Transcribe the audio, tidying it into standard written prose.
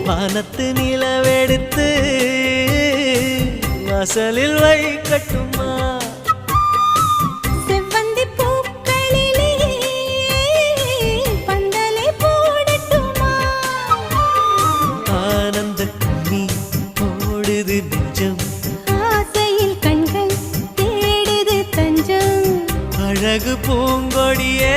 வானத்து நிலவெடுத்து வாசலில் வைக்கட்டுமா செவ்வந்தி பூக்களிலே பந்தலை போடட்டுமா ஆனந்த கண்ணீர் ஓடுது நெஞ்சம் ஆசையில் கண்கள் தேடுது தஞ்சம் அழகு பூங்கொடியே